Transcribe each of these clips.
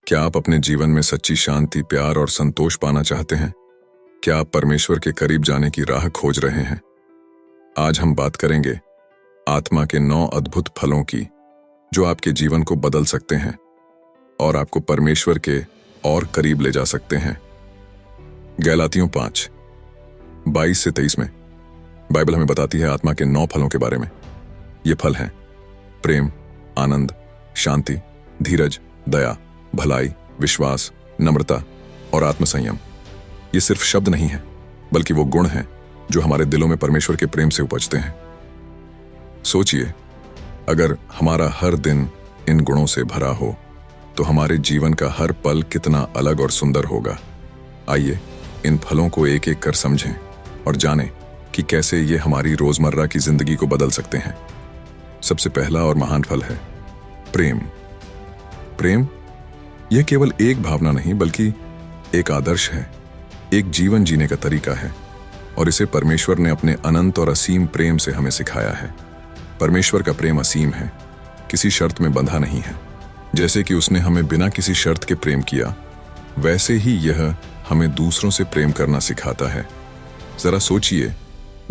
क्या आप अपने जीवन में सच्ची शांति, प्यार और संतोष पाना चाहते हैं? क्या आप परमेश्वर के करीब जाने की राह खोज रहे हैं? आज हम बात करेंगे आत्मा के 9 अद्भुत फलों की, जो आपके जीवन को बदल सकते हैं और आपको परमेश्वर के और करीब ले जा सकते हैं। गलातियों 5:22 से 23 में बाइबल हमें बताती है आत्मा के 9 फलों के बारे में। ये फल हैं प्रेम, आनंद, शांति, धीरज, दया, भलाई, विश्वास, नम्रता और आत्मसंयम। ये सिर्फ शब्द नहीं है, बल्कि वो गुण हैं जो हमारे दिलों में परमेश्वर के प्रेम से उपजते हैं। सोचिए, अगर हमारा हर दिन इन गुणों से भरा हो तो हमारे जीवन का हर पल कितना अलग और सुंदर होगा। आइए इन फलों को एक एक कर समझें और जानें कि कैसे ये हमारी रोजमर्रा की जिंदगी को बदल सकते हैं। सबसे पहला और महान फल है प्रेम। प्रेम यह केवल एक भावना नहीं, बल्कि एक आदर्श है, एक जीवन जीने का तरीका है, और इसे परमेश्वर ने अपने अनंत और असीम प्रेम से हमें सिखाया है। परमेश्वर का प्रेम असीम है, किसी शर्त में बंधा नहीं है। जैसे कि उसने हमें बिना किसी शर्त के प्रेम किया, वैसे ही यह हमें दूसरों से प्रेम करना सिखाता है। जरा सोचिए,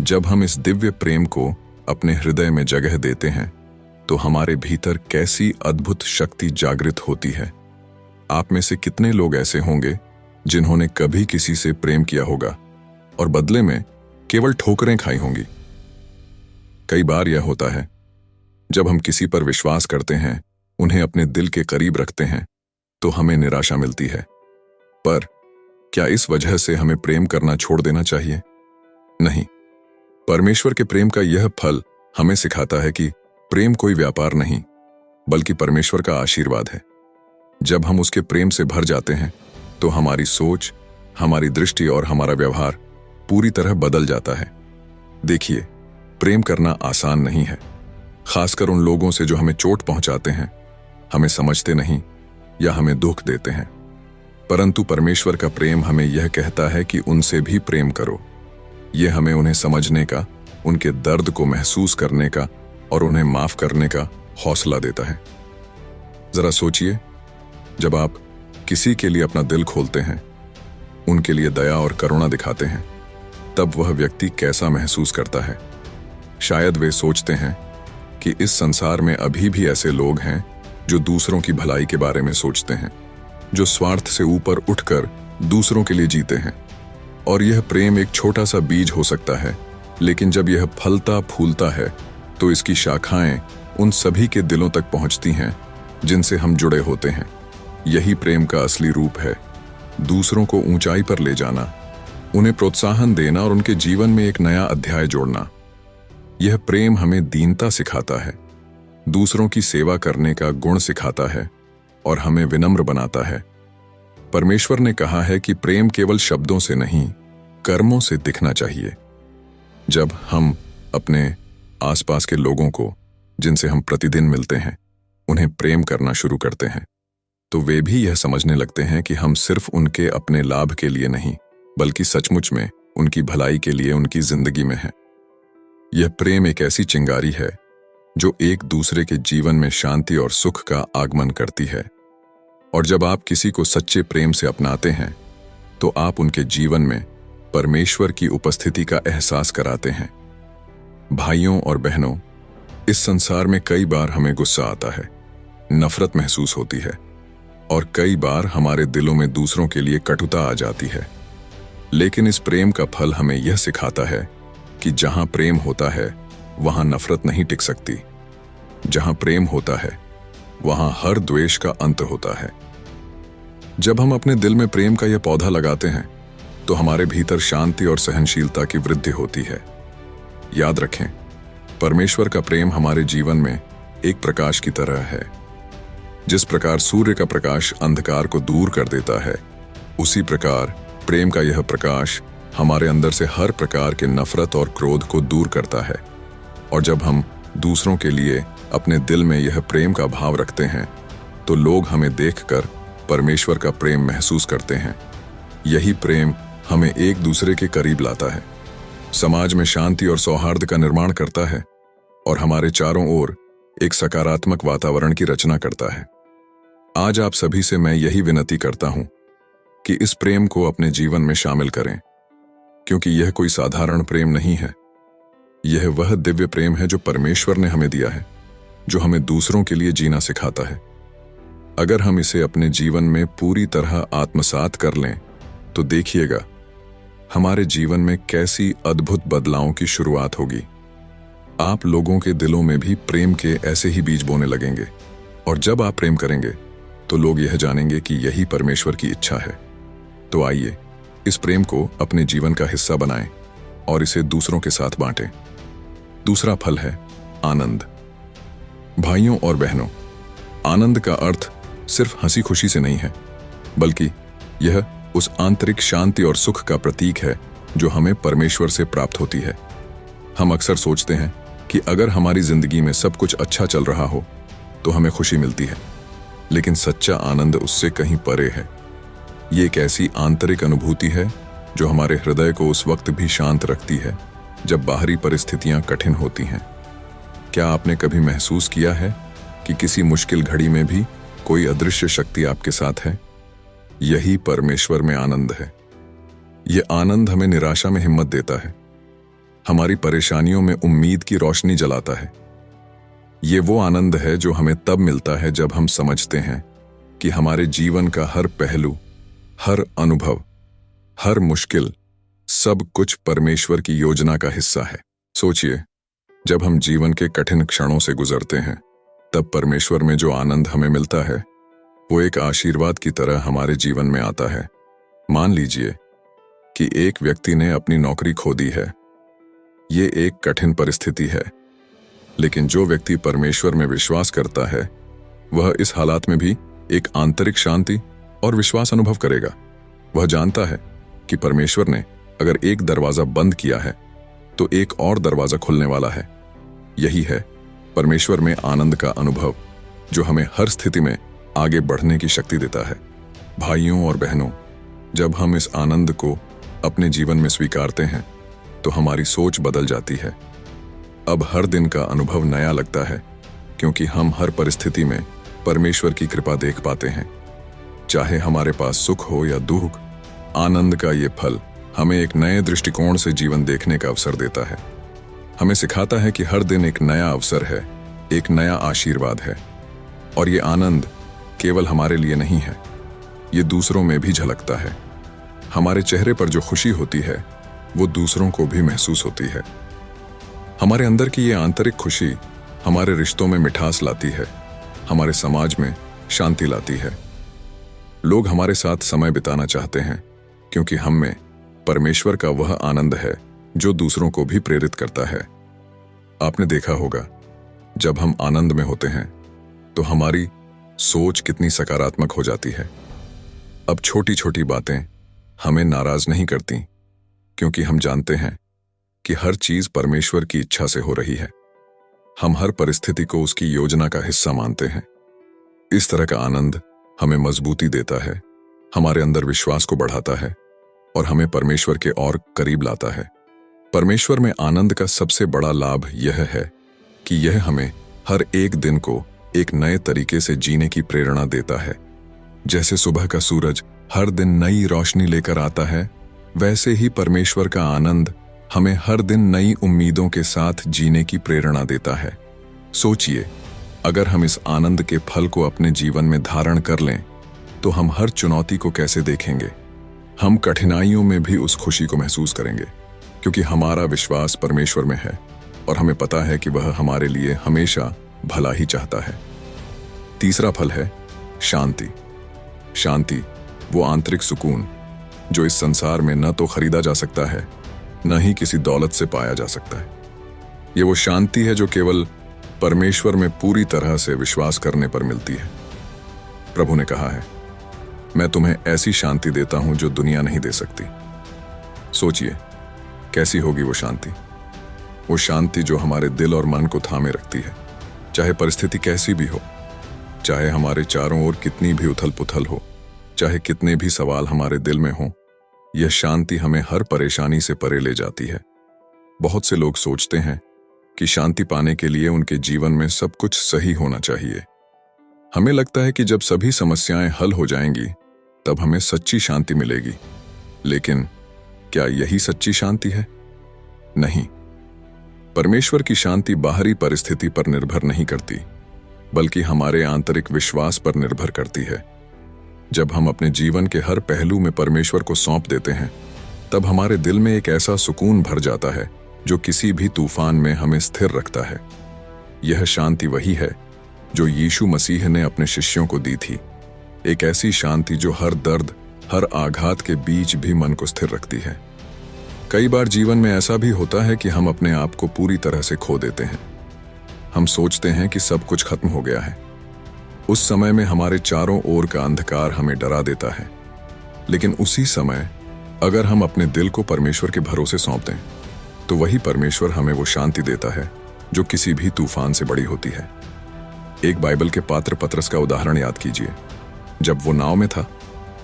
जब हम इस दिव्य प्रेम को अपने हृदय में जगह देते हैं तो हमारे भीतर कैसी अद्भुत शक्ति जागृत होती है। आप में से कितने लोग ऐसे होंगे जिन्होंने कभी किसी से प्रेम किया होगा और बदले में केवल ठोकरें खाई होंगी। कई बार यह होता है, जब हम किसी पर विश्वास करते हैं, उन्हें अपने दिल के करीब रखते हैं, तो हमें निराशा मिलती है। पर क्या इस वजह से हमें प्रेम करना छोड़ देना चाहिए? नहीं। परमेश्वर के प्रेम का यह फल हमें सिखाता है कि प्रेम कोई व्यापार नहीं, बल्कि परमेश्वर का आशीर्वाद है। जब हम उसके प्रेम से भर जाते हैं तो हमारी सोच, हमारी दृष्टि और हमारा व्यवहार पूरी तरह बदल जाता है। देखिए, प्रेम करना आसान नहीं है, खासकर उन लोगों से जो हमें चोट पहुंचाते हैं, हमें समझते नहीं या हमें दुख देते हैं। परंतु परमेश्वर का प्रेम हमें यह कहता है कि उनसे भी प्रेम करो। यह हमें उन्हें समझने का, उनके दर्द को महसूस करने का और उन्हें माफ करने का हौसला देता है। जरा सोचिए, जब आप किसी के लिए अपना दिल खोलते हैं, उनके लिए दया और करुणा दिखाते हैं, तब वह व्यक्ति कैसा महसूस करता है। शायद वे सोचते हैं कि इस संसार में अभी भी ऐसे लोग हैं जो दूसरों की भलाई के बारे में सोचते हैं, जो स्वार्थ से ऊपर उठकर दूसरों के लिए जीते हैं। और यह प्रेम एक छोटा सा बीज हो सकता है, लेकिन जब यह फलता फूलता है तो इसकी शाखाएं उन सभी के दिलों तक पहुंचती हैं जिनसे हम जुड़े होते हैं। यही प्रेम का असली रूप है, दूसरों को ऊंचाई पर ले जाना, उन्हें प्रोत्साहन देना और उनके जीवन में एक नया अध्याय जोड़ना। यह प्रेम हमें दीनता सिखाता है, दूसरों की सेवा करने का गुण सिखाता है और हमें विनम्र बनाता है। परमेश्वर ने कहा है कि प्रेम केवल शब्दों से नहीं, कर्मों से दिखना चाहिए। जब हम अपने आसपास के लोगों को, जिनसे हम प्रतिदिन मिलते हैं, उन्हें प्रेम करना शुरू करते हैं, तो वे भी यह समझने लगते हैं कि हम सिर्फ उनके अपने लाभ के लिए नहीं, बल्कि सचमुच में उनकी भलाई के लिए उनकी जिंदगी में है। यह प्रेम एक ऐसी चिंगारी है जो एक दूसरे के जीवन में शांति और सुख का आगमन करती है। और जब आप किसी को सच्चे प्रेम से अपनाते हैं, तो आप उनके जीवन में परमेश्वर की उपस्थिति का एहसास कराते हैं। भाइयों और बहनों, इस संसार में कई बार हमें गुस्सा आता है, नफरत महसूस होती है, और कई बार हमारे दिलों में दूसरों के लिए कटुता आ जाती है। लेकिन इस प्रेम का फल हमें यह सिखाता है कि जहां प्रेम होता है, वहां नफरत नहीं टिक सकती। जहां प्रेम होता है, वहां हर द्वेष का अंत होता है। जब हम अपने दिल में प्रेम का यह पौधा लगाते हैं, तो हमारे भीतर शांति और सहनशीलता की वृद्धि होती है। याद रखें, परमेश्वर का प्रेम हमारे जीवन में एक प्रकाश की तरह है। जिस प्रकार सूर्य का प्रकाश अंधकार को दूर कर देता है, उसी प्रकार प्रेम का यह प्रकाश हमारे अंदर से हर प्रकार के नफरत और क्रोध को दूर करता है। और जब हम दूसरों के लिए अपने दिल में यह प्रेम का भाव रखते हैं, तो लोग हमें देखकर परमेश्वर का प्रेम महसूस करते हैं। यही प्रेम हमें एक दूसरे के करीब लाता है, समाज में शांति और सौहार्द का निर्माण करता है और हमारे चारों ओर एक सकारात्मक वातावरण की रचना करता है। आज आप सभी से मैं यही विनती करता हूं कि इस प्रेम को अपने जीवन में शामिल करें, क्योंकि यह कोई साधारण प्रेम नहीं है। यह वह दिव्य प्रेम है जो परमेश्वर ने हमें दिया है, जो हमें दूसरों के लिए जीना सिखाता है। अगर हम इसे अपने जीवन में पूरी तरह आत्मसात कर लें तो देखिएगा हमारे जीवन में कैसी अद्भुत बदलावों की शुरुआत होगी। आप लोगों के दिलों में भी प्रेम के ऐसे ही बीज बोने लगेंगे, और जब आप प्रेम करेंगे तो लोग यह जानेंगे कि यही परमेश्वर की इच्छा है। तो आइए इस प्रेम को अपने जीवन का हिस्सा बनाएं और इसे दूसरों के साथ बांटें। दूसरा फल है आनंद। भाइयों और बहनों, आनंद का अर्थ सिर्फ हंसी खुशी से नहीं है, बल्कि यह उस आंतरिक शांति और सुख का प्रतीक है जो हमें परमेश्वर से प्राप्त होती है। हम अक्सर सोचते हैं कि अगर हमारी जिंदगी में सब कुछ अच्छा चल रहा हो तो हमें खुशी मिलती है, लेकिन सच्चा आनंद उससे कहीं परे है। ये एक ऐसी आंतरिक अनुभूति है जो हमारे हृदय को उस वक्त भी शांत रखती है जब बाहरी परिस्थितियां कठिन होती हैं। क्या आपने कभी महसूस किया है कि किसी मुश्किल घड़ी में भी कोई अदृश्य शक्ति आपके साथ है? यही परमेश्वर में आनंद है। ये आनंद हमें निराशा में हिम्मत देता है, हमारी परेशानियों में उम्मीद की रोशनी जलाता है। ये वो आनंद है जो हमें तब मिलता है जब हम समझते हैं कि हमारे जीवन का हर पहलू, हर अनुभव, हर मुश्किल, सब कुछ परमेश्वर की योजना का हिस्सा है। सोचिए, जब हम जीवन के कठिन क्षणों से गुजरते हैं तब परमेश्वर में जो आनंद हमें मिलता है वो एक आशीर्वाद की तरह हमारे जीवन में आता है। मान लीजिए कि एक व्यक्ति ने अपनी नौकरी खो दी है। ये एक कठिन परिस्थिति है, लेकिन जो व्यक्ति परमेश्वर में विश्वास करता है वह इस हालात में भी एक आंतरिक शांति और विश्वास अनुभव करेगा। वह जानता है कि परमेश्वर ने अगर एक दरवाजा बंद किया है तो एक और दरवाजा खुलने वाला है। यही है परमेश्वर में आनंद का अनुभव, जो हमें हर स्थिति में आगे बढ़ने की शक्ति देता है। भाइयों और बहनों, जब हम इस आनंद को अपने जीवन में स्वीकारते हैं तो हमारी सोच बदल जाती है। अब हर दिन का अनुभव नया लगता है, क्योंकि हम हर परिस्थिति में परमेश्वर की कृपा देख पाते हैं। चाहे हमारे पास सुख हो या दुख, आनंद का ये फल हमें एक नए दृष्टिकोण से जीवन देखने का अवसर देता है। हमें सिखाता है कि हर दिन एक नया अवसर है, एक नया आशीर्वाद है, और ये आनंद केवल हमारे लिए नहीं है, ये दूसरों में भी झलकता है। हमारे चेहरे पर जो खुशी होती है वो दूसरों को भी महसूस होती है। हमारे अंदर की ये आंतरिक खुशी हमारे रिश्तों में मिठास लाती है, हमारे समाज में शांति लाती है। लोग हमारे साथ समय बिताना चाहते हैं क्योंकि हम में परमेश्वर का वह आनंद है जो दूसरों को भी प्रेरित करता है। आपने देखा होगा, जब हम आनंद में होते हैं तो हमारी सोच कितनी सकारात्मक हो जाती है। अब छोटी छोटी बातें हमें नाराज नहीं करती, क्योंकि हम जानते हैं कि हर चीज परमेश्वर की इच्छा से हो रही है। हम हर परिस्थिति को उसकी योजना का हिस्सा मानते हैं। इस तरह का आनंद हमें मजबूती देता है, हमारे अंदर विश्वास को बढ़ाता है और हमें परमेश्वर के और करीब लाता है। परमेश्वर में आनंद का सबसे बड़ा लाभ यह है कि यह हमें हर एक दिन को एक नए तरीके से जीने की प्रेरणा देता है। जैसे सुबह का सूरज हर दिन नई रोशनी लेकर आता है, वैसे ही परमेश्वर का आनंद हमें हर दिन नई उम्मीदों के साथ जीने की प्रेरणा देता है। सोचिए, अगर हम इस आनंद के फल को अपने जीवन में धारण कर लें तो हम हर चुनौती को कैसे देखेंगे। हम कठिनाइयों में भी उस खुशी को महसूस करेंगे, क्योंकि हमारा विश्वास परमेश्वर में है और हमें पता है कि वह हमारे लिए हमेशा भला ही चाहता है। तीसरा फल है शांति। शांति वो आंतरिक सुकून जो इस संसार में न तो खरीदा जा सकता है, न ही किसी दौलत से पाया जा सकता है। ये वो शांति है जो केवल परमेश्वर में पूरी तरह से विश्वास करने पर मिलती है। प्रभु ने कहा है, मैं तुम्हें ऐसी शांति देता हूं जो दुनिया नहीं दे सकती। सोचिए, कैसी होगी वो शांति। वो शांति जो हमारे दिल और मन को थामे रखती है, चाहे परिस्थिति कैसी भी हो, चाहे हमारे चारों ओर कितनी भी उथल पुथल हो, चाहे कितने भी सवाल हमारे दिल में हों। यह शांति हमें हर परेशानी से परे ले जाती है। बहुत से लोग सोचते हैं कि शांति पाने के लिए उनके जीवन में सब कुछ सही होना चाहिए, हमें लगता है कि जब सभी समस्याएं हल हो जाएंगी तब हमें सच्ची शांति मिलेगी, लेकिन क्या यही सच्ची शांति है? नहीं। परमेश्वर की शांति बाहरी परिस्थिति पर निर्भर नहीं करती, बल्कि हमारे आंतरिक विश्वास पर निर्भर करती है। जब हम अपने जीवन के हर पहलू में परमेश्वर को सौंप देते हैं, तब हमारे दिल में एक ऐसा सुकून भर जाता है जो किसी भी तूफान में हमें स्थिर रखता है। यह शांति वही है जो यीशु मसीह ने अपने शिष्यों को दी थी, एक ऐसी शांति जो हर दर्द, हर आघात के बीच भी मन को स्थिर रखती है। कई बार जीवन में ऐसा भी होता है कि हम अपने आप को पूरी तरह से खो देते हैं। हम सोचते हैं कि सब कुछ खत्म हो गया है। उस समय में हमारे चारों ओर का अंधकार हमें डरा देता है, लेकिन उसी समय अगर हम अपने दिल को परमेश्वर के भरोसे सौंप दें, तो वही परमेश्वर हमें वो शांति देता है जो किसी भी तूफान से बड़ी होती है। एक बाइबल के पात्र पतरस का उदाहरण याद कीजिए। जब वो नाव में था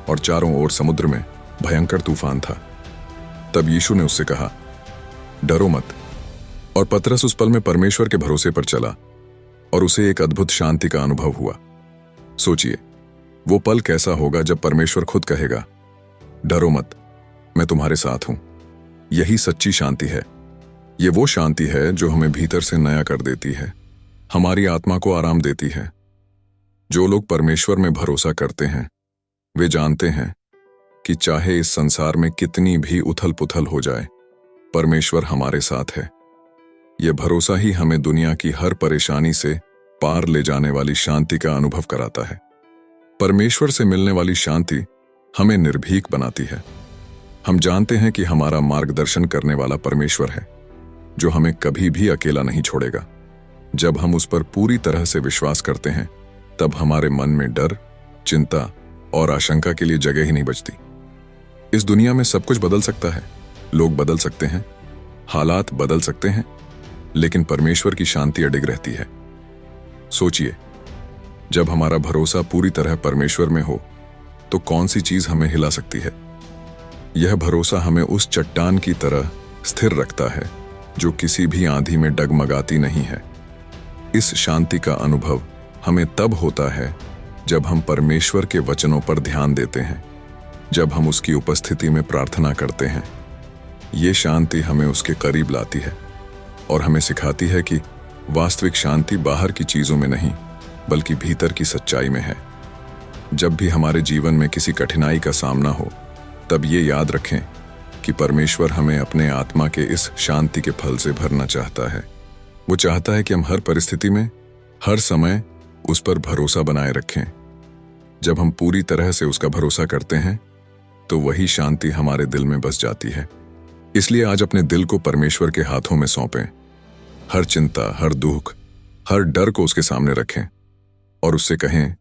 और चारों ओर समुद्र में भयंकर तूफान था, तब यीशु ने उससे कहा, डरो मत। और पतरस उस पल में परमेश्वर के भरोसे पर चला और उसे एक अद्भुत शांति का अनुभव हुआ। सोचिए, वो पल कैसा होगा जब परमेश्वर खुद कहेगा, डरो मत, मैं तुम्हारे साथ हूं। यही सच्ची शांति है। ये वो शांति है जो हमें भीतर से नया कर देती है, हमारी आत्मा को आराम देती है। जो लोग परमेश्वर में भरोसा करते हैं, वे जानते हैं कि चाहे इस संसार में कितनी भी उथल पुथल हो जाए, परमेश्वर हमारे साथ है। यह भरोसा ही हमें दुनिया की हर परेशानी से पार ले जाने वाली शांति का अनुभव कराता है। परमेश्वर से मिलने वाली शांति हमें निर्भीक बनाती है। हम जानते हैं कि हमारा मार्गदर्शन करने वाला परमेश्वर है, जो हमें कभी भी अकेला नहीं छोड़ेगा। जब हम उस पर पूरी तरह से विश्वास करते हैं, तब हमारे मन में डर, चिंता और आशंका के लिए जगह ही नहीं बचती। इस दुनिया में सब कुछ बदल सकता है, लोग बदल सकते हैं, हालात बदल सकते हैं, लेकिन परमेश्वर की शांति अडिग रहती है। सोचिए, जब हमारा भरोसा पूरी तरह परमेश्वर में हो, तो कौन सी चीज हमें हिला सकती है? यह भरोसा हमें उस चट्टान की तरह स्थिर रखता है जो किसी भी आंधी में डगमगाती नहीं है। इस शांति का अनुभव हमें तब होता है जब हम परमेश्वर के वचनों पर ध्यान देते हैं, जब हम उसकी उपस्थिति में प्रार्थना करते हैं। ये शांति हमें उसके करीब लाती है और हमें सिखाती है कि वास्तविक शांति बाहर की चीजों में नहीं, बल्कि भीतर की सच्चाई में है। जब भी हमारे जीवन में किसी कठिनाई का सामना हो, तब ये याद रखें कि परमेश्वर हमें अपने आत्मा के इस शांति के फल से भरना चाहता है। वो चाहता है कि हम हर परिस्थिति में, हर समय उस पर भरोसा बनाए रखें। जब हम पूरी तरह से उसका भरोसा करते हैं, तो वही शांति हमारे दिल में बस जाती है। इसलिए आज अपने दिल को परमेश्वर के हाथों में सौंपें। हर चिंता, हर दुख, हर डर को उसके सामने रखें और उससे कहें,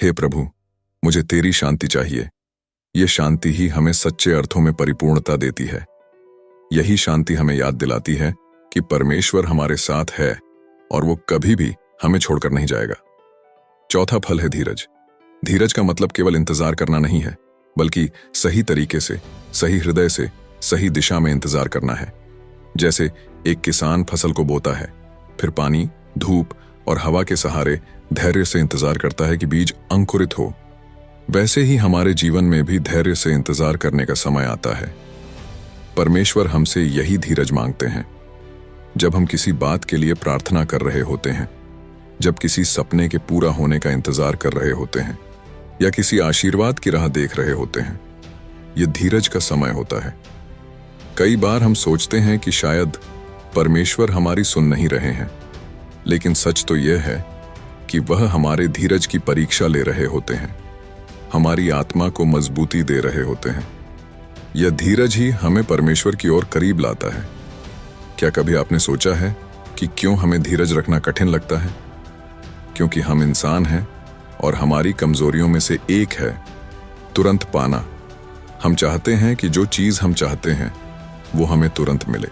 हे प्रभु, मुझे तेरी शांति चाहिए। ये शांति ही हमें सच्चे अर्थों में परिपूर्णता देती है। यही शांति हमें याद दिलाती है कि परमेश्वर हमारे साथ है और वो कभी भी हमें छोड़कर नहीं जाएगा। चौथा फल है धीरज। धीरज का मतलब केवल इंतजार करना नहीं है, बल्कि सही तरीके से, सही हृदय से, सही दिशा में इंतजार करना है। जैसे एक किसान फसल को बोता है, फिर पानी, धूप और हवा के सहारे धैर्य से इंतजार करता है कि बीज अंकुरित हो, वैसे ही हमारे जीवन में भी धैर्य से इंतजार करने का समय आता है। परमेश्वर हमसे यही धीरज मांगते हैं। जब हम किसी बात के लिए प्रार्थना कर रहे होते हैं, जब किसी सपने के पूरा होने का इंतजार कर रहे होते हैं, या किसी आशीर्वाद की राह देख रहे होते हैं, यह धीरज का समय होता है। कई बार हम सोचते हैं कि शायद परमेश्वर हमारी सुन नहीं रहे हैं, लेकिन सच तो यह है कि वह हमारे धीरज की परीक्षा ले रहे होते हैं, हमारी आत्मा को मजबूती दे रहे होते हैं। यह धीरज ही हमें परमेश्वर की ओर करीब लाता है। क्या कभी आपने सोचा है कि क्यों हमें धीरज रखना कठिन लगता है? क्योंकि हम इंसान हैं और हमारी कमजोरियों में से एक है तुरंत पाना। हम चाहते हैं कि जो चीज हम चाहते हैं वो हमें तुरंत मिले,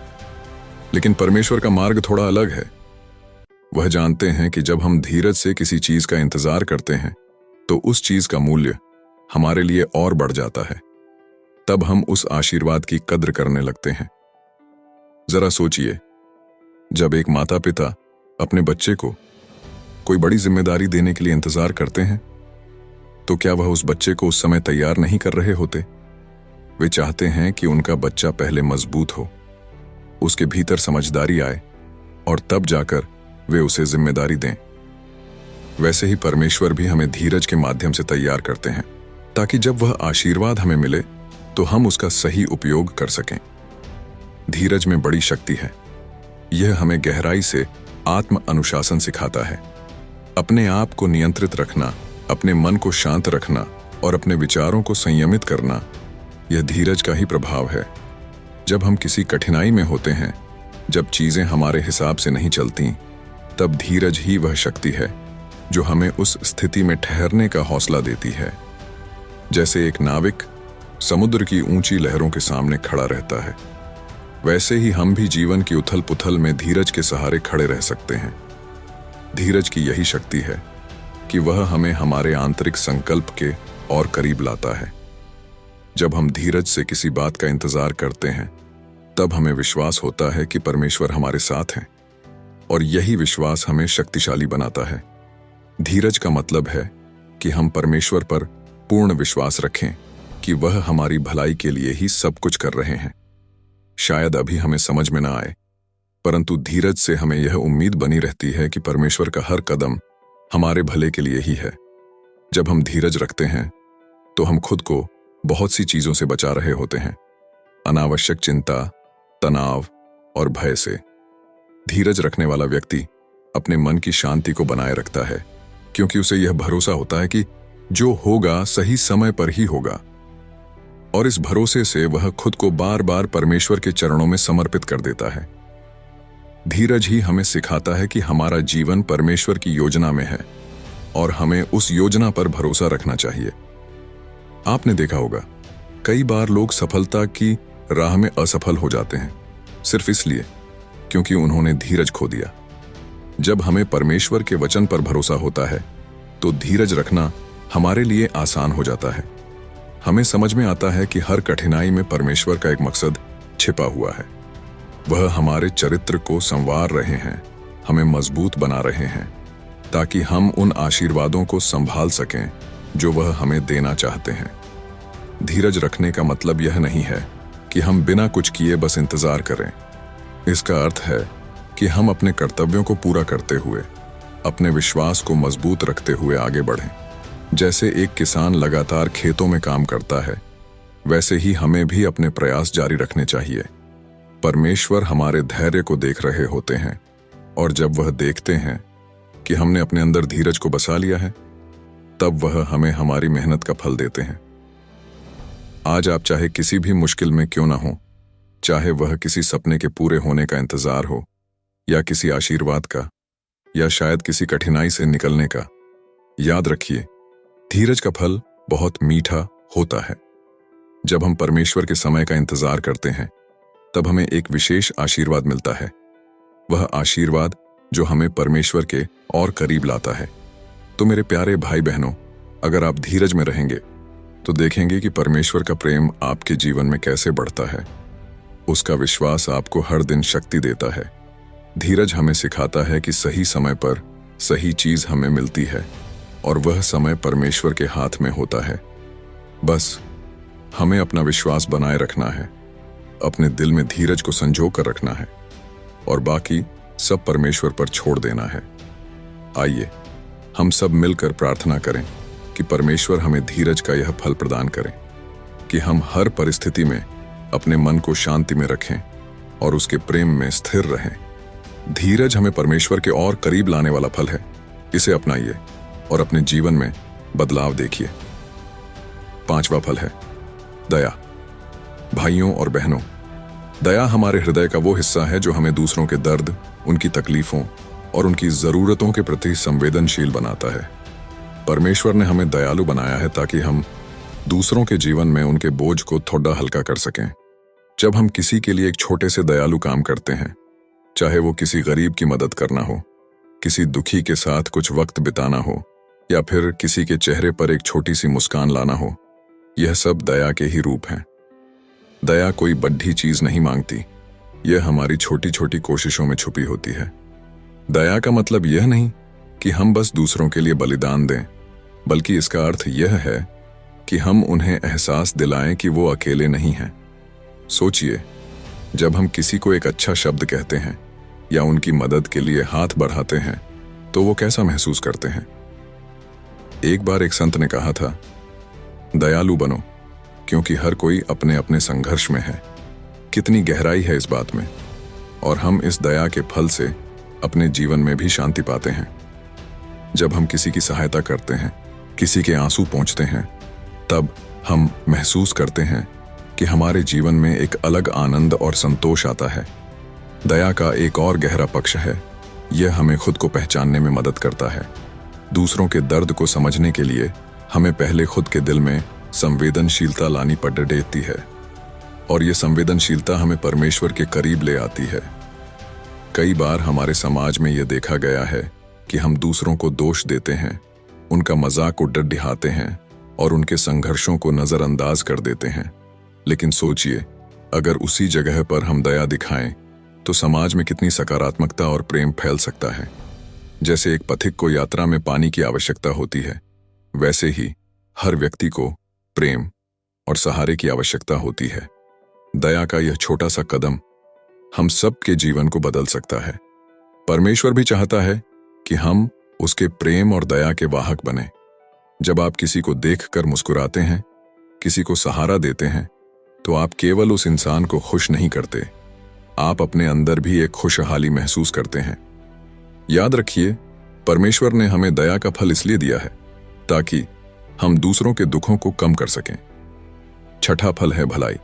लेकिन परमेश्वर का मार्ग थोड़ा अलग है। वह जानते हैं कि जब हम धीरज से किसी चीज का इंतजार करते हैं, तो उस चीज का मूल्य हमारे लिए और बढ़ जाता है। तब हम उस आशीर्वाद की कद्र करने लगते हैं। जरा सोचिए, जब एक माता पिता अपने बच्चे को कोई बड़ी जिम्मेदारी देने के लिए इंतजार करते हैं, तो क्या वह उस बच्चे को उस समय तैयार नहीं कर रहे होते? वे चाहते हैं कि उनका बच्चा पहले मजबूत हो, उसके भीतर समझदारी आए और तब जाकर वे उसे जिम्मेदारी दें। वैसे ही परमेश्वर भी हमें धीरज के माध्यम से तैयार करते हैं, ताकि जब वह आशीर्वाद हमें मिले तो हम उसका सही उपयोग कर सकें। धीरज में बड़ी शक्ति है। यह हमें गहराई से आत्म अनुशासन सिखाता है। अपने आप को नियंत्रित रखना, अपने मन को शांत रखना और अपने विचारों को संयमित करना, यह धीरज का ही प्रभाव है। जब हम किसी कठिनाई में होते हैं, जब चीजें हमारे हिसाब से नहीं चलती, तब धीरज ही वह शक्ति है जो हमें उस स्थिति में ठहरने का हौसला देती है। जैसे एक नाविक समुद्र की ऊंची लहरों के सामने खड़ा रहता है, वैसे ही हम भी जीवन की उथल पुथल में धीरज के सहारे खड़े रह सकते हैं। धीरज की यही शक्ति है कि वह हमें हमारे आंतरिक संकल्प के और करीब लाता है। जब हम धीरज से किसी बात का इंतजार करते हैं, तब हमें विश्वास होता है कि परमेश्वर हमारे साथ हैं, और यही विश्वास हमें शक्तिशाली बनाता है। धीरज का मतलब है कि हम परमेश्वर पर पूर्ण विश्वास रखें कि वह हमारी भलाई के लिए ही सब कुछ कर रहे हैं। शायद अभी हमें समझ में ना आए, परंतु धीरज से हमें यह उम्मीद बनी रहती है कि परमेश्वर का हर कदम हमारे भले के लिए ही है। जब हम धीरज रखते हैं तो हम खुद को बहुत सी चीजों से बचा रहे होते हैं, अनावश्यक चिंता, तनाव और भय से। धीरज रखने वाला व्यक्ति अपने मन की शांति को बनाए रखता है, क्योंकि उसे यह भरोसा होता है कि जो होगा सही समय पर ही होगा, और इस भरोसे से वह खुद को बार बार परमेश्वर के चरणों में समर्पित कर देता है। धीरज ही हमें सिखाता है कि हमारा जीवन परमेश्वर की योजना में है और हमें उस योजना पर भरोसा रखना चाहिए। आपने देखा होगा, कई बार लोग सफलता की राह में असफल हो जाते हैं, सिर्फ इसलिए क्योंकि उन्होंने धीरज खो दिया। जब हमें परमेश्वर के वचन पर भरोसा होता है, तो धीरज रखना हमारे लिए आसान हो जाता है। हमें समझ में आता है कि हर कठिनाई में परमेश्वर का एक मकसद छिपा हुआ है। वह हमारे चरित्र को संवार रहे हैं, हमें मजबूत बना रहे हैं, ताकि हम उन आशीर्वादों को संभाल सकें जो वह हमें देना चाहते हैं। धीरज रखने का मतलब यह नहीं है कि हम बिना कुछ किए बस इंतजार करें। इसका अर्थ है कि हम अपने कर्तव्यों को पूरा करते हुए, अपने विश्वास को मजबूत रखते हुए आगे बढ़ें। जैसे एक किसान लगातार खेतों में काम करता है, वैसे ही हमें भी अपने प्रयास जारी रखने चाहिए। परमेश्वर हमारे धैर्य को देख रहे होते हैं, और जब वह देखते हैं कि हमने अपने अंदर धीरज को बसा लिया है, तब वह हमें हमारी मेहनत का फल देते हैं। आज आप चाहे किसी भी मुश्किल में क्यों ना हो, चाहे वह किसी सपने के पूरे होने का इंतजार हो, या किसी आशीर्वाद का, या शायद किसी कठिनाई से निकलने का, याद रखिए, धीरज का फल बहुत मीठा होता है। जब हम परमेश्वर के समय का इंतजार करते हैं, तब हमें एक विशेष आशीर्वाद मिलता है। वह आशीर्वाद जो हमें परमेश्वर के और करीब लाता है। तो मेरे प्यारे भाई बहनों, अगर आप धीरज में रहेंगे तो देखेंगे कि परमेश्वर का प्रेम आपके जीवन में कैसे बढ़ता है। उसका विश्वास आपको हर दिन शक्ति देता है। धीरज हमें सिखाता है कि सही समय पर सही चीज हमें मिलती है, और वह समय परमेश्वर के हाथ में होता है। बस हमें अपना विश्वास बनाए रखना है, अपने दिल में धीरज को संजो कर रखना है, और बाकी सब परमेश्वर पर छोड़ देना है। आइए हम सब मिलकर प्रार्थना करें कि परमेश्वर हमें धीरज का यह फल प्रदान करें, कि हम हर परिस्थिति में अपने मन को शांति में रखें और उसके प्रेम में स्थिर रहें। धीरज हमें परमेश्वर के और करीब लाने वाला फल है। इसे अपनाइए और अपने जीवन में बदलाव देखिए। 5वां फल है दया। भाइयों और बहनों, दया हमारे हृदय का वो हिस्सा है जो हमें दूसरों के दर्द, उनकी तकलीफों और उनकी जरूरतों के प्रति संवेदनशील बनाता है। परमेश्वर ने हमें दयालु बनाया है ताकि हम दूसरों के जीवन में उनके बोझ को थोड़ा हल्का कर सकें। जब हम किसी के लिए एक छोटे से दयालु काम करते हैं, चाहे वो किसी गरीब की मदद करना हो, किसी दुखी के साथ कुछ वक्त बिताना हो, या फिर किसी के चेहरे पर एक छोटी सी मुस्कान लाना हो, यह सब दया के ही रूप हैं। दया कोई बड़ी चीज नहीं मांगती, यह हमारी छोटी छोटी कोशिशों में छुपी होती है। दया का मतलब यह नहीं कि हम बस दूसरों के लिए बलिदान दें, बल्कि इसका अर्थ यह है कि हम उन्हें एहसास दिलाएं कि वो अकेले नहीं हैं। सोचिए, जब हम किसी को एक अच्छा शब्द कहते हैं या उनकी मदद के लिए हाथ बढ़ाते हैं तो वो कैसा महसूस करते हैं। एक बार एक संत ने कहा था, दयालु बनो, क्योंकि हर कोई अपने अपने संघर्ष में है। कितनी गहराई है इस बात में, और हम इस दया के फल से अपने जीवन में भी शांति पाते हैं। जब हम किसी की सहायता करते हैं, किसी के आंसू पोंछते हैं, तब हम महसूस करते हैं कि हमारे जीवन में एक अलग आनंद और संतोष आता है। दया का एक और गहरा पक्ष है, यह हमें खुद को पहचानने में मदद करता है। दूसरों के दर्द को समझने के लिए हमें पहले खुद के दिल में संवेदनशीलता लानी पड़ती है, और यह संवेदनशीलता हमें परमेश्वर के करीब ले आती है। कई बार हमारे समाज में यह देखा गया है कि हम दूसरों को दोष देते हैं, उनका मजाक उड़ाते हैं और उनके संघर्षों को नजरअंदाज कर देते हैं। लेकिन सोचिए, अगर उसी जगह पर हम दया दिखाएं तो समाज में कितनी सकारात्मकता और प्रेम फैल सकता है। जैसे एक पथिक को यात्रा में पानी की आवश्यकता होती है, वैसे ही हर व्यक्ति को प्रेम और सहारे की आवश्यकता होती है। दया का यह छोटा सा कदम हम सब के जीवन को बदल सकता है। परमेश्वर भी चाहता है कि हम उसके प्रेम और दया के वाहक बने। जब आप किसी को देखकर मुस्कुराते हैं, किसी को सहारा देते हैं, तो आप केवल उस इंसान को खुश नहीं करते, आप अपने अंदर भी एक खुशहाली महसूस करते हैं। याद रखिए, परमेश्वर ने हमें दया का फल इसलिए दिया है ताकि हम दूसरों के दुखों को कम कर सकें। छठा फल है भलाई।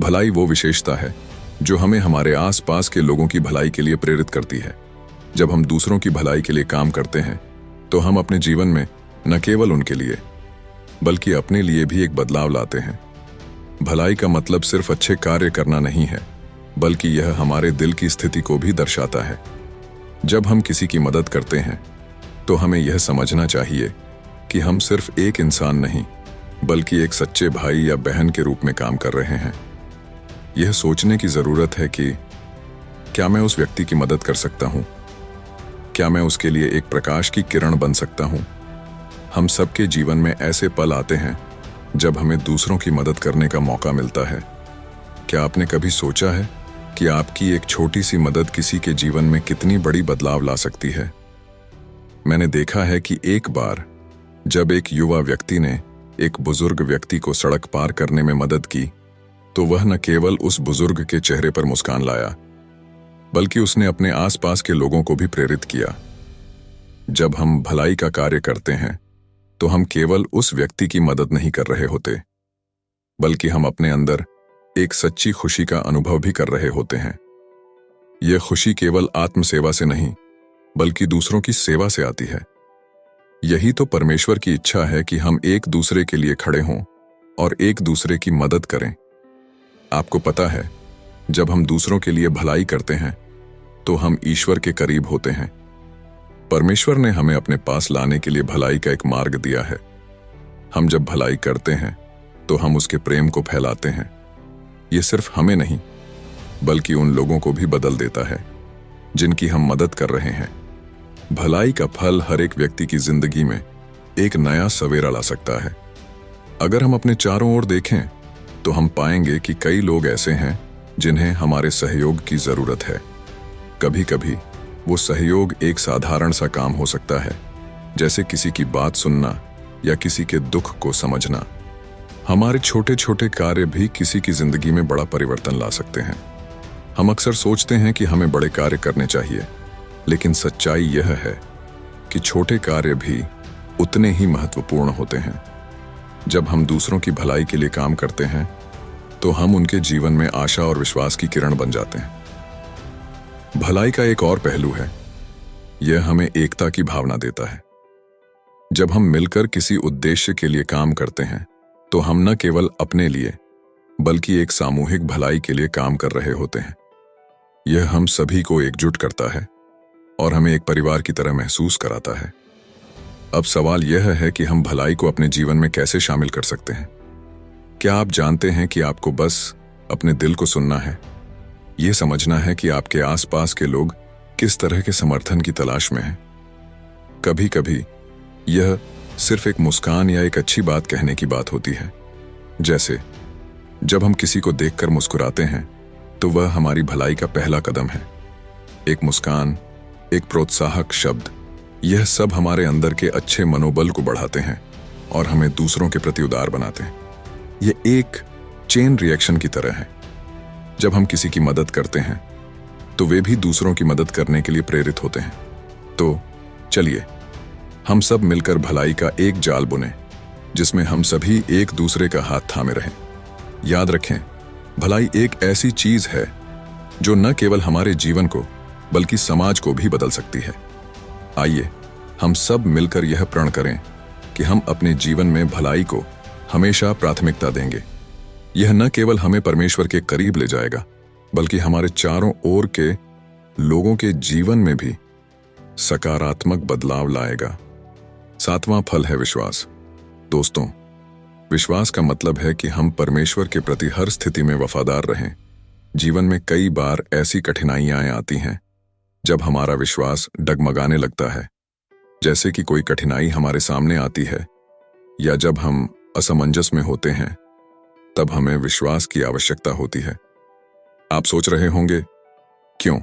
भलाई वो विशेषता है जो हमें हमारे आसपास के लोगों की भलाई के लिए प्रेरित करती है। जब हम दूसरों की भलाई के लिए काम करते हैं तो हम अपने जीवन में न केवल उनके लिए बल्कि अपने लिए भी एक बदलाव लाते हैं। भलाई का मतलब सिर्फ अच्छे कार्य करना नहीं है, बल्कि यह हमारे दिल की स्थिति को भी दर्शाता है। जब हम किसी की मदद करते हैं तो हमें यह समझना चाहिए कि हम सिर्फ एक इंसान नहीं, बल्कि एक सच्चे भाई या बहन के रूप में काम कर रहे हैं। यह सोचने की जरूरत है कि क्या मैं उस व्यक्ति की मदद कर सकता हूं? क्या मैं उसके लिए एक प्रकाश की किरण बन सकता हूं? हम सबके जीवन में ऐसे पल आते हैं जब हमें दूसरों की मदद करने का मौका मिलता है। क्या आपने कभी सोचा है कि आपकी एक छोटी सी मदद किसी के जीवन में कितनी बड़ी बदलाव ला सकती है? मैंने देखा है कि एक बार जब एक युवा व्यक्ति ने एक बुजुर्ग व्यक्ति को सड़क पार करने में मदद की, तो वह न केवल उस बुजुर्ग के चेहरे पर मुस्कान लाया, बल्कि उसने अपने आसपास के लोगों को भी प्रेरित किया। जब हम भलाई का कार्य करते हैं तो हम केवल उस व्यक्ति की मदद नहीं कर रहे होते, बल्कि हम अपने अंदर एक सच्ची खुशी का अनुभव भी कर रहे होते हैं। यह खुशी केवल आत्मसेवा से नहीं, बल्कि दूसरों की सेवा से आती है। यही तो परमेश्वर की इच्छा है कि हम एक दूसरे के लिए खड़े हों और एक दूसरे की मदद करें। आपको पता है, जब हम दूसरों के लिए भलाई करते हैं तो हम ईश्वर के करीब होते हैं। परमेश्वर ने हमें अपने पास लाने के लिए भलाई का एक मार्ग दिया है। हम जब भलाई करते हैं तो हम उसके प्रेम को फैलाते हैं। यह सिर्फ हमें नहीं, बल्कि उन लोगों को भी बदल देता है जिनकी हम मदद कर रहे हैं। भलाई का फल हर एक व्यक्ति की जिंदगी में एक नया सवेरा ला सकता है। अगर हम अपने चारों ओर देखें तो हम पाएंगे कि कई लोग ऐसे हैं जिन्हें हमारे सहयोग की जरूरत है। कभी कभी वो सहयोग एक साधारण सा काम हो सकता है, जैसे किसी की बात सुनना या किसी के दुख को समझना। हमारे छोटे छोटे कार्य भी किसी की जिंदगी में बड़ा परिवर्तन ला सकते हैं। हम अक्सर सोचते हैं कि हमें बड़े कार्य करने चाहिए, लेकिन सच्चाई यह है कि छोटे कार्य भी उतने ही महत्वपूर्ण होते हैं। जब हम दूसरों की भलाई के लिए काम करते हैं तो हम उनके जीवन में आशा और विश्वास की किरण बन जाते हैं। भलाई का एक और पहलू है, यह हमें एकता की भावना देता है। जब हम मिलकर किसी उद्देश्य के लिए काम करते हैं तो हम न केवल अपने लिए बल्कि एक सामूहिक भलाई के लिए काम कर रहे होते हैं। यह हम सभी को एकजुट करता है और हमें एक परिवार की तरह महसूस कराता है। अब सवाल यह है कि हम भलाई को अपने जीवन में कैसे शामिल कर सकते हैं। क्या आप जानते हैं कि आपको बस अपने दिल को सुनना है, यह समझना है कि आपके आसपास के लोग किस तरह के समर्थन की तलाश में हैं। कभी कभी यह सिर्फ एक मुस्कान या एक अच्छी बात कहने की बात होती है। जैसे जब हम किसी को देखकर मुस्कुराते हैं तो वह हमारी भलाई का पहला कदम है। एक मुस्कान, एक प्रोत्साहक शब्द, यह सब हमारे अंदर के अच्छे मनोबल को बढ़ाते हैं और हमें दूसरों के प्रति उदार बनाते हैं। यह एक चेन रिएक्शन की तरह है। जब हम किसी की मदद करते हैं तो वे भी दूसरों की मदद करने के लिए प्रेरित होते हैं। तो चलिए हम सब मिलकर भलाई का एक जाल बुनें जिसमें हम सभी एक दूसरे का हाथ थामे रहें। याद रखें, भलाई एक ऐसी चीज है जो न केवल हमारे जीवन को बल्कि समाज को भी बदल सकती है। आइए हम सब मिलकर यह प्रण करें कि हम अपने जीवन में भलाई को हमेशा प्राथमिकता देंगे। यह न केवल हमें परमेश्वर के करीब ले जाएगा बल्कि हमारे चारों ओर के लोगों के जीवन में भी सकारात्मक बदलाव लाएगा। 7वां फल है विश्वास। दोस्तों, विश्वास का मतलब है कि हम परमेश्वर के प्रति हर स्थिति में वफादार रहें। जीवन में कई बार ऐसी कठिनाइयां आती हैं जब हमारा विश्वास डगमगाने लगता है, जैसे कि कोई कठिनाई हमारे सामने आती है या जब हम असमंजस में होते हैं, तब हमें विश्वास की आवश्यकता होती है। आप सोच रहे होंगे क्यों?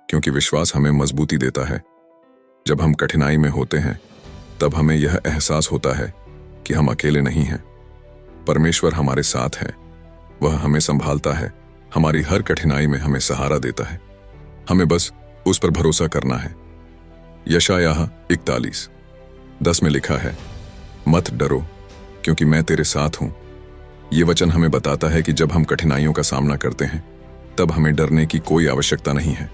क्योंकि विश्वास हमें मजबूती देता है। जब हम कठिनाई में होते हैं तब हमें यह एहसास होता है कि हम अकेले नहीं हैं। परमेश्वर हमारे साथ है, वह हमें संभालता है, हमारी हर कठिनाई में हमें सहारा देता है। हमें बस उस पर भरोसा करना है। यशायाह 41:10 में लिखा है, मत डरो क्योंकि मैं तेरे साथ हूं। ये वचन हमें बताता है कि जब हम कठिनाइयों का सामना करते हैं तब हमें डरने की कोई आवश्यकता नहीं है,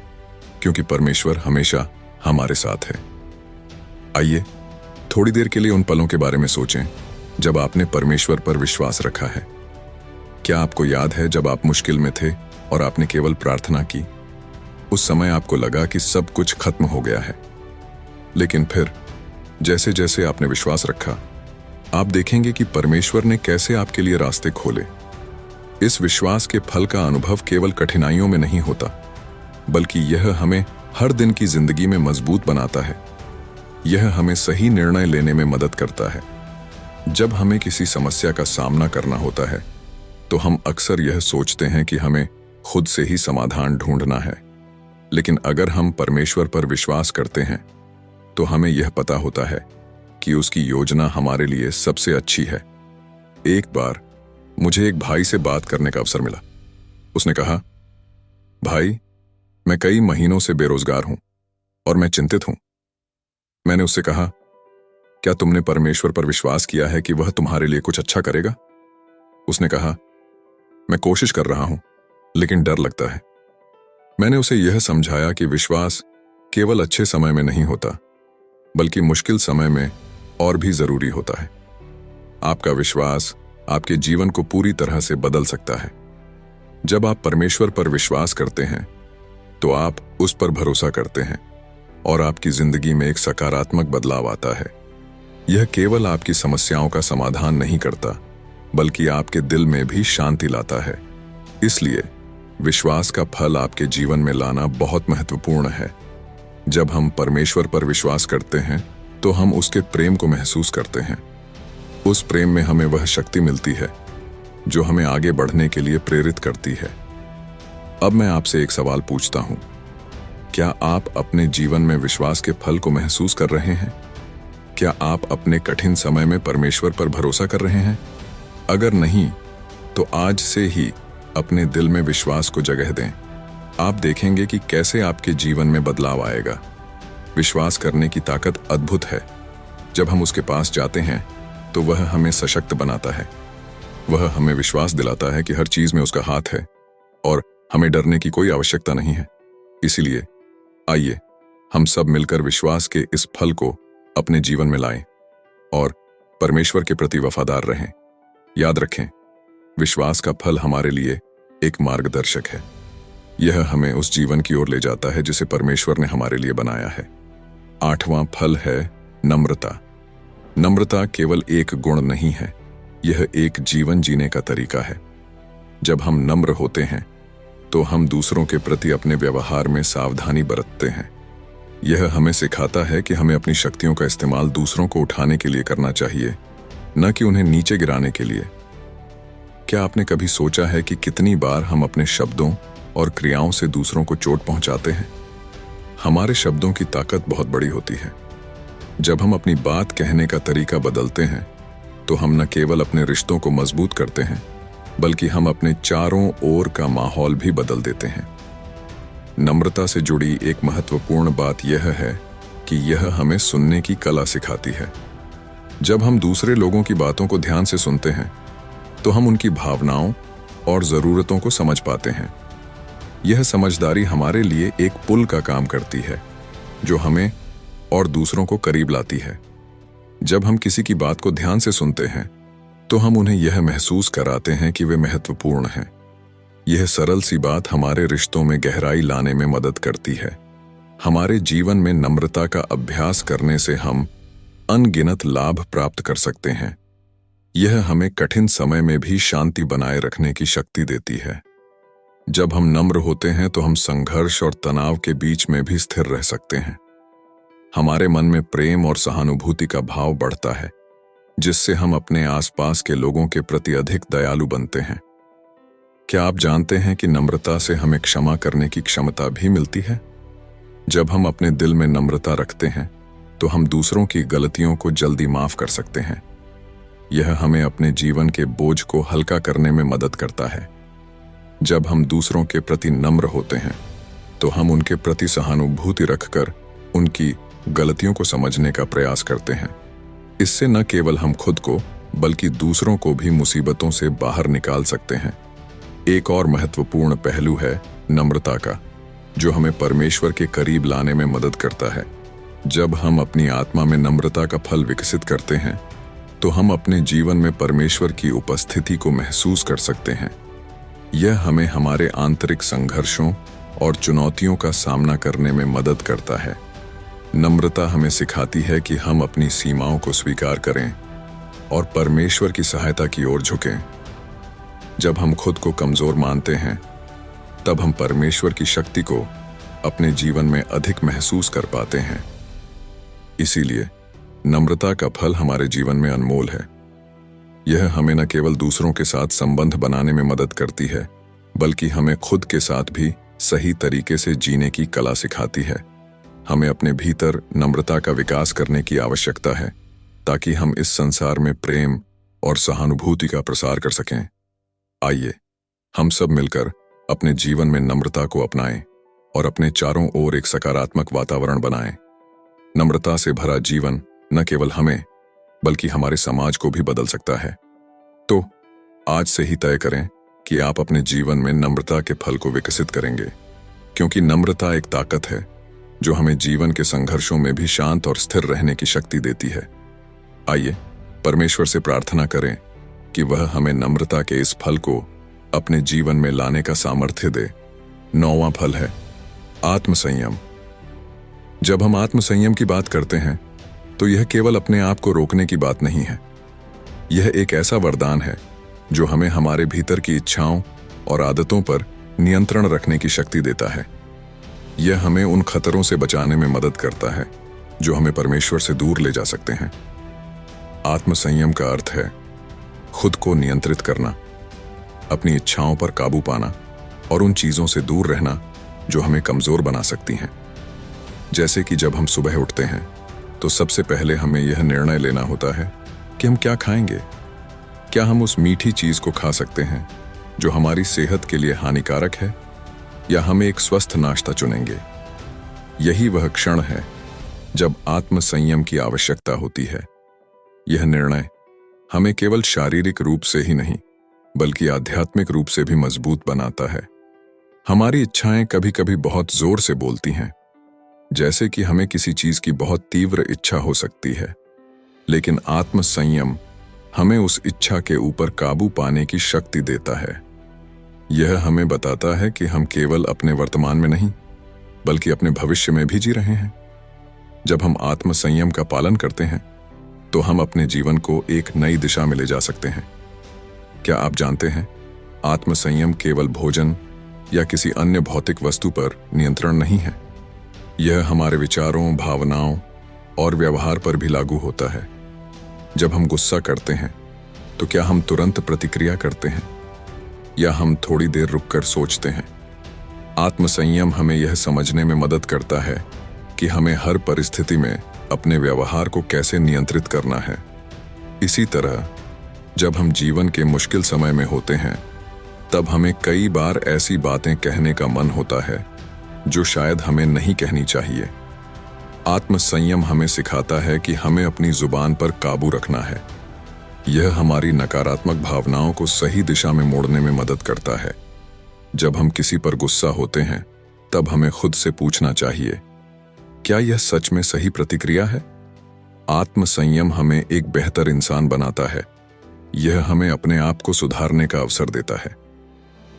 क्योंकि परमेश्वर हमेशा हमारे साथ है। आइए थोड़ी देर के लिए उन पलों के बारे में सोचें जब आपने परमेश्वर पर विश्वास रखा है। क्या आपको याद है जब आप मुश्किल में थे और आपने केवल प्रार्थना की? उस समय आपको लगा कि सब कुछ खत्म हो गया है, लेकिन फिर जैसे जैसे आपने विश्वास रखा, आप देखेंगे कि परमेश्वर ने कैसे आपके लिए रास्ते खोले। इस विश्वास के फल का अनुभव केवल कठिनाइयों में नहीं होता, बल्कि यह हमें हर दिन की जिंदगी में मजबूत बनाता है। यह हमें सही निर्णय लेने में मदद करता है। जब हमें किसी समस्या का सामना करना होता है तो हम अक्सर यह सोचते हैं कि हमें खुद से ही समाधान ढूंढना है, लेकिन अगर हम परमेश्वर पर विश्वास करते हैं तो हमें यह पता होता है कि उसकी योजना हमारे लिए सबसे अच्छी है। एक बार मुझे एक भाई से बात करने का अवसर मिला। उसने कहा, भाई, मैं कई महीनों से बेरोजगार हूं और मैं चिंतित हूं। मैंने उससे कहा, क्या तुमने परमेश्वर पर विश्वास किया है कि वह तुम्हारे लिए कुछ अच्छा करेगा? उसने कहा, मैं कोशिश कर रहा हूं, लेकिन डर लगता है। मैंने उसे यह समझाया कि विश्वास केवल अच्छे समय में नहीं होता, बल्कि मुश्किल समय में और भी जरूरी होता है। आपका विश्वास आपके जीवन को पूरी तरह से बदल सकता है। जब आप परमेश्वर पर विश्वास करते हैं तो आप उस पर भरोसा करते हैं और आपकी जिंदगी में एक सकारात्मक बदलाव आता है। यह केवल आपकी समस्याओं का समाधान नहीं करता, बल्कि आपके दिल में भी शांति लाता है। इसलिए विश्वास का फल आपके जीवन में लाना बहुत महत्वपूर्ण है। जब हम परमेश्वर पर विश्वास करते हैं तो हम उसके प्रेम को महसूस करते हैं। उस प्रेम में हमें वह शक्ति मिलती है जो हमें आगे बढ़ने के लिए प्रेरित करती है। अब मैं आपसे एक सवाल पूछता हूं, क्या आप अपने जीवन में विश्वास के फल को महसूस कर रहे हैं? क्या आप अपने कठिन समय में परमेश्वर पर भरोसा कर रहे हैं? अगर नहीं, तो आज से ही अपने दिल में विश्वास को जगह दें। आप देखेंगे कि कैसे आपके जीवन में बदलाव आएगा। विश्वास करने की ताकत अद्भुत है। जब हम उसके पास जाते हैं तो वह हमें सशक्त बनाता है। वह हमें विश्वास दिलाता है कि हर चीज में उसका हाथ है और हमें डरने की कोई आवश्यकता नहीं है। इसीलिए आइए हम सब मिलकर विश्वास के इस फल को अपने जीवन में लाएं और परमेश्वर के प्रति वफादार रहें। याद रखें, विश्वास का फल हमारे लिए एक मार्गदर्शक है। यह हमें उस जीवन की ओर ले जाता है जिसे परमेश्वर ने हमारे लिए बनाया है। 8वां फल है नम्रता। नम्रता केवल एक गुण नहीं है, यह एक जीवन जीने का तरीका है। जब हम नम्र होते हैं तो हम दूसरों के प्रति अपने व्यवहार में सावधानी बरतते हैं। यह हमें सिखाता है कि हमें अपनी शक्तियों का इस्तेमाल दूसरों को उठाने के लिए करना चाहिए, न कि उन्हें नीचे गिराने के लिए। क्या आपने कभी सोचा है कि कितनी बार हम अपने शब्दों और क्रियाओं से दूसरों को चोट पहुंचाते हैं? हमारे शब्दों की ताकत बहुत बड़ी होती है। जब हम अपनी बात कहने का तरीका बदलते हैं तो हम न केवल अपने रिश्तों को मजबूत करते हैं, बल्कि हम अपने चारों ओर का माहौल भी बदल देते हैं। नम्रता से जुड़ी एक महत्वपूर्ण बात यह है कि यह हमें सुनने की कला सिखाती है। जब हम दूसरे लोगों की बातों को ध्यान से सुनते हैं तो हम उनकी भावनाओं और ज़रूरतों को समझ पाते हैं। यह समझदारी हमारे लिए एक पुल का काम करती है, जो हमें और दूसरों को करीब लाती है। जब हम किसी की बात को ध्यान से सुनते हैं तो हम उन्हें यह महसूस कराते हैं कि वे महत्वपूर्ण हैं। यह सरल सी बात हमारे रिश्तों में गहराई लाने में मदद करती है। हमारे जीवन में नम्रता का अभ्यास करने से हम अनगिनत लाभ प्राप्त कर सकते हैं। यह हमें कठिन समय में भी शांति बनाए रखने की शक्ति देती है। जब हम नम्र होते हैं तो हम संघर्ष और तनाव के बीच में भी स्थिर रह सकते हैं। हमारे मन में प्रेम और सहानुभूति का भाव बढ़ता है, जिससे हम अपने आसपास के लोगों के प्रति अधिक दयालु बनते हैं। क्या आप जानते हैं कि नम्रता से हमें क्षमा करने की क्षमता भी मिलती है? जब हम अपने दिल में नम्रता रखते हैं तो हम दूसरों की गलतियों को जल्दी माफ कर सकते हैं। यह हमें अपने जीवन के बोझ को हल्का करने में मदद करता है। जब हम दूसरों के प्रति नम्र होते हैं तो हम उनके प्रति सहानुभूति रखकर उनकी गलतियों को समझने का प्रयास करते हैं। इससे न केवल हम खुद को बल्कि दूसरों को भी मुसीबतों से बाहर निकाल सकते हैं। एक और महत्वपूर्ण पहलू है नम्रता का, जो हमें परमेश्वर के करीब लाने में मदद करता है। जब हम अपनी आत्मा में नम्रता का फल विकसित करते हैं तो हम अपने जीवन में परमेश्वर की उपस्थिति को महसूस कर सकते हैं। यह हमें हमारे आंतरिक संघर्षों और चुनौतियों का सामना करने में मदद करता है। नम्रता हमें सिखाती है कि हम अपनी सीमाओं को स्वीकार करें और परमेश्वर की सहायता की ओर झुकें। जब हम खुद को कमजोर मानते हैं, तब हम परमेश्वर की शक्ति को अपने जीवन में अधिक महसूस कर पाते हैं। इसीलिए नम्रता का फल हमारे जीवन में अनमोल है। यह हमें न केवल दूसरों के साथ संबंध बनाने में मदद करती है, बल्कि हमें खुद के साथ भी सही तरीके से जीने की कला सिखाती है। हमें अपने भीतर नम्रता का विकास करने की आवश्यकता है, ताकि हम इस संसार में प्रेम और सहानुभूति का प्रसार कर सकें। आइए हम सब मिलकर अपने जीवन में नम्रता को अपनाएं और अपने चारों ओर एक सकारात्मक वातावरण बनाएं। नम्रता से भरा जीवन न केवल हमें बल्कि हमारे समाज को भी बदल सकता है। तो आज से ही तय करें कि आप अपने जीवन में नम्रता के फल को विकसित करेंगे, क्योंकि नम्रता एक ताकत है जो हमें जीवन के संघर्षों में भी शांत और स्थिर रहने की शक्ति देती है। आइए परमेश्वर से प्रार्थना करें कि वह हमें नम्रता के इस फल को अपने जीवन में लाने का सामर्थ्य दे। 9वां फल है आत्मसंयम। जब हम आत्मसंयम की बात करते हैं तो यह केवल अपने आप को रोकने की बात नहीं है। यह एक ऐसा वरदान है जो हमें हमारे भीतर की इच्छाओं और आदतों पर नियंत्रण रखने की शक्ति देता है। यह हमें उन खतरों से बचाने में मदद करता है जो हमें परमेश्वर से दूर ले जा सकते हैं। आत्मसंयम का अर्थ है खुद को नियंत्रित करना, अपनी इच्छाओं पर काबू पाना और उन चीजों से दूर रहना जो हमें कमजोर बना सकती हैं। जैसे कि जब हम सुबह उठते हैं तो सबसे पहले हमें यह निर्णय लेना होता है कि हम क्या खाएंगे। क्या हम उस मीठी चीज को खा सकते हैं जो हमारी सेहत के लिए हानिकारक है, या हम एक स्वस्थ नाश्ता चुनेंगे। यही वह क्षण है जब आत्मसंयम की आवश्यकता होती है। यह निर्णय हमें केवल शारीरिक रूप से ही नहीं बल्कि आध्यात्मिक रूप से भी मजबूत बनाता है। हमारी इच्छाएं कभी कभी बहुत जोर से बोलती हैं, जैसे कि हमें किसी चीज की बहुत तीव्र इच्छा हो सकती है, लेकिन आत्मसंयम हमें उस इच्छा के ऊपर काबू पाने की शक्ति देता है। यह हमें बताता है कि हम केवल अपने वर्तमान में नहीं बल्कि अपने भविष्य में भी जी रहे हैं। जब हम आत्मसंयम का पालन करते हैं तो हम अपने जीवन को एक नई दिशा में ले जा सकते हैं। क्या आप जानते हैं, आत्मसंयम केवल भोजन या किसी अन्य भौतिक वस्तु पर नियंत्रण नहीं है। यह हमारे विचारों, भावनाओं और व्यवहार पर भी लागू होता है। जब हम गुस्सा करते हैं तो क्या हम तुरंत प्रतिक्रिया करते हैं या हम थोड़ी देर रुककर सोचते हैं? आत्मसंयम हमें यह समझने में मदद करता है कि हमें हर परिस्थिति में अपने व्यवहार को कैसे नियंत्रित करना है। इसी तरह जब हम जीवन के मुश्किल समय में होते हैं तब हमें कई बार ऐसी बातें कहने का मन होता है जो शायद हमें नहीं कहनी चाहिए। आत्मसंयम हमें सिखाता है कि हमें अपनी जुबान पर काबू रखना है। यह हमारी नकारात्मक भावनाओं को सही दिशा में मोड़ने में मदद करता है। जब हम किसी पर गुस्सा होते हैं तब हमें खुद से पूछना चाहिए, क्या यह सच में सही प्रतिक्रिया है? आत्मसंयम हमें एक बेहतर इंसान बनाता है। यह हमें अपने आप को सुधारने का अवसर देता है।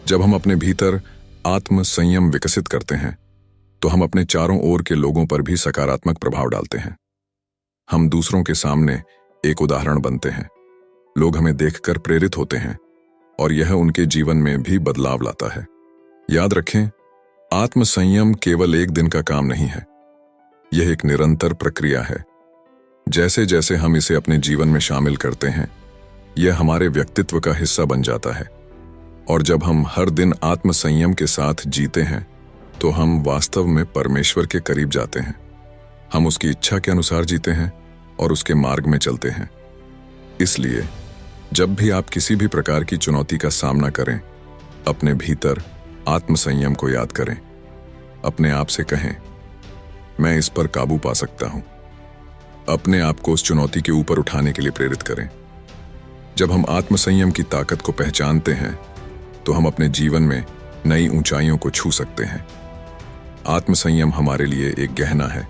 जब हम अपने भीतर आत्मसंयम विकसित करते हैं तो हम अपने चारों ओर के लोगों पर भी सकारात्मक प्रभाव डालते हैं। हम दूसरों के सामने एक उदाहरण बनते हैं। लोग हमें देखकर प्रेरित होते हैं और यह उनके जीवन में भी बदलाव लाता है। याद रखें, आत्मसंयम केवल एक दिन का काम नहीं है। यह एक निरंतर प्रक्रिया है। जैसे जैसे हम इसे अपने जीवन में शामिल करते हैं, यह हमारे व्यक्तित्व का हिस्सा बन जाता है। और जब हम हर दिन आत्मसंयम के साथ जीते हैं तो हम वास्तव में परमेश्वर के करीब जाते हैं। हम उसकी इच्छा के अनुसार जीते हैं और उसके मार्ग में चलते हैं। इसलिए जब भी आप किसी भी प्रकार की चुनौती का सामना करें, अपने भीतर आत्मसंयम को याद करें। अपने आप से कहें, मैं इस पर काबू पा सकता हूं। अपने आप को उस चुनौती के ऊपर उठाने के लिए प्रेरित करें। जब हम आत्मसंयम की ताकत को पहचानते हैं तो हम अपने जीवन में नई ऊंचाइयों को छू सकते हैं। आत्मसंयम हमारे लिए एक गहना है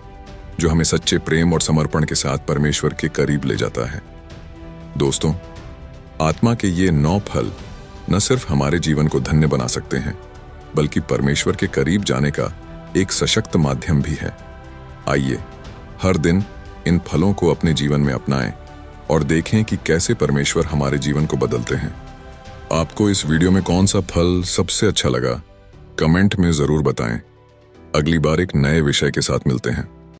जो हमें सच्चे प्रेम और समर्पण के साथ परमेश्वर के करीब ले जाता है। दोस्तों, आत्मा के ये 9 फल न सिर्फ हमारे जीवन को धन्य बना सकते हैं, बल्कि परमेश्वर के करीब जाने का एक सशक्त माध्यम भी है। आइए हर दिन इन फलों को अपने जीवन में अपनाएं और देखें कि कैसे परमेश्वर हमारे जीवन को बदलते हैं। आपको इस वीडियो में कौन सा फल सबसे अच्छा लगा, कमेंट में जरूर बताएं। अगली बार एक नए विषय के साथ मिलते हैं।